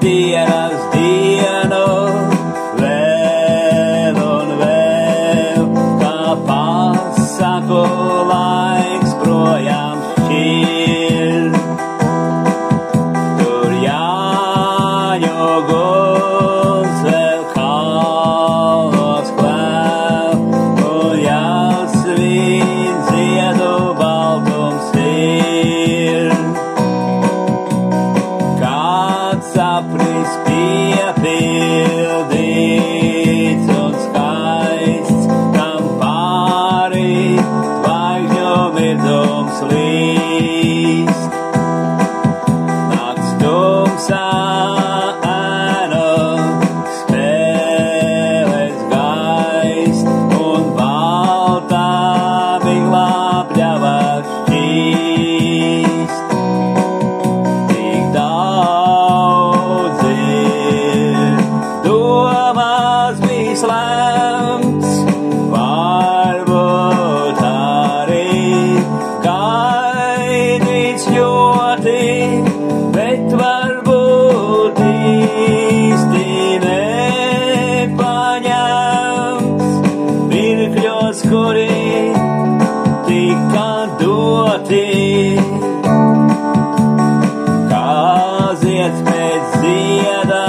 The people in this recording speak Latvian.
dienas dienu, vēl un vēl, kā pasaku laiks projām šķir. Tur Jāņu guns vēl kalnos kvēl, un jāsvin ziedu baltums ir. Kāds sapnis piepildīts un skaists, kam pāri zvaigžņu mirdums līst. Nakts tumsā ēnu spēlēs gaist, un baltā miglā pļava šķīst. Tik daudz ir domās bijis lemts, varbūt arī gaidīts ļoti, bet varbūt īsti nepaņemts. Mirkļos, kuri tika doti, kā zieds pēc zieda